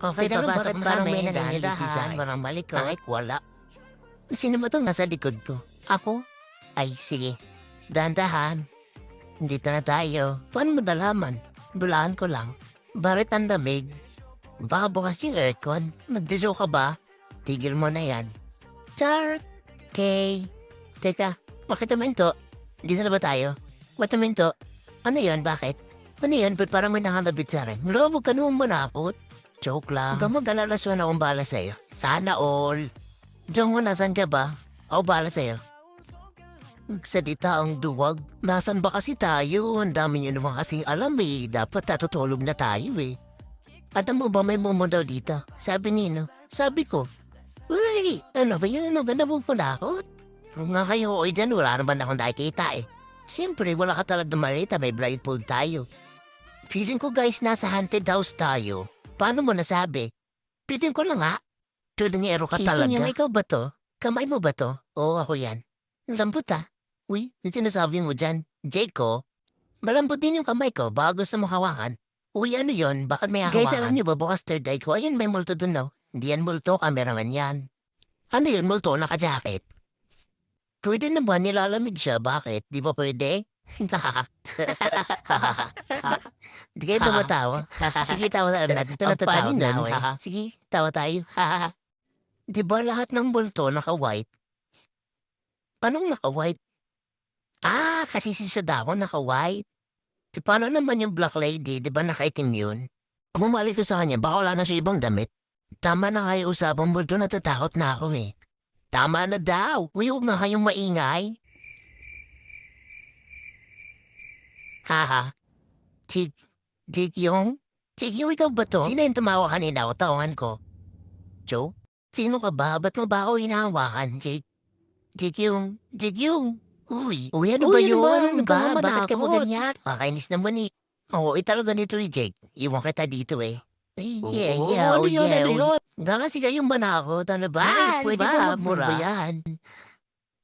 Okay, Teka lang, papasok bakit na parang kami, may dahan-dahan, nangingidahan? walang malikot. Kahit wala. Sino ba itong nasa likod ko? Ako? Ay, sige. Dahan-dahan. Dito na tayo. Paano mo nalaman? Bulaan ko lang. Bakit ang lamig? Baka bukas yung aircon. Nagdiso ka ba? Tigil mo na yan. Char! Okay. Teka, bakit naminto? Dito na ba tayo? Ba't naminto? Ano yun? Bakit? Ano yun? Ba't parang may nakalabit sa rin? Huwag ka naman manakot. Joke lang. Huwag ka mag-alalaswan akong bala sa'yo. Sana all. Diyan mo, nasan ka ba? Ako bala sa'yo. Magsalita ang duwag. Nasaan ba kasi tayo? Ang dami nyo naman kasing alam eh. Dapat natutulog na tayo eh. Alam mo ba may mumo daw dito? Sabi Nino. Sabi ko, uy, ano ba yun? Ano ba napupunakot? Kung nga kayo o dyan, wala naman akong nakikita eh. Siyempre, wala ka talaga malita. May blindfold tayo. Feeling ko guys, nasa haunted house tayo. Paano mo nasabi? Feeling ko lang nga. Tudangero ka talaga. Kising yung ikaw ba to? Kamay mo ba to? Oo, ako yan. Lambot ah. Uy, yung sinasabi mo dyan. Jayco, malambot din yung kamay ko. Baka gusto mo hawakan. Uy, ano yon? Bakit may hawakan? Guys, alam nyo ba bukas third eye ko? Ayun, may multo dun no? Hindi yan multo, cameraman yan. Ano yun, multo? Naka-jacket. Pwede naman, nilalamig siya. Bakit? Di ba pwede? Di kayo tumatawa. Sige, tawa tayo natin. Ito natatawa na ako eh. Sige, tawa tayo. Di ba lahat ng multo naka-white? Anong naka-white? Ah, kasi si Sadako naka-white. Di paano naman yung Black Lady? Di ba nakaitim yun? Bumalik ko sa kanya, baka wala na siya ibang damit. Tama na kayo usapang multo, natatakot na ako eh. Tama na daw. Huwag na kayong maingay. Haha. Jigyong? Jigyong, ikaw ba to? Sino yung tumawa kanina o tawangan ko? Joe? Sino ka ba? Ba't mo ba ako hinahawakan, Jake? Jigyong? Jigyong? Uy, ano ba yun? Ano ba? Bakit ka mo ganyan? Kakainis naman eh. Oo, talaga nito ni Jake. Iwan kita dito eh. Ay, yeah, ano yun? Nga kasi kayong manakot, ano ba? Ay, pwede ba magmura? Ba yan?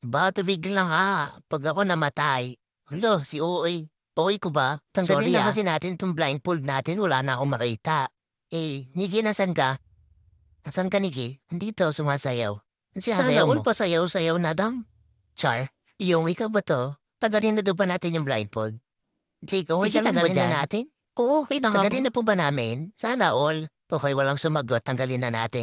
Ba, tumigil lang ha. Pag ako namatay. Hulo, si Oy. Oy ko ba? Tanggalin na kasi natin itong blindfold natin. Wala na akong makita. Eh, Nikki, nasan ka? Nasan ka, Nikki? Nandito, sumasayaw. Sana all pasayaw-sayaw na dam. Char, yung ikaw ba to? Tagalin na doon ba natin yung blindfold? Jake, okay ka lang ba dyan? Natin? Oo, okay na nga. Tagalin na po ba namin? Sana all. Okay, walang sumagot. Tanggalin na natin.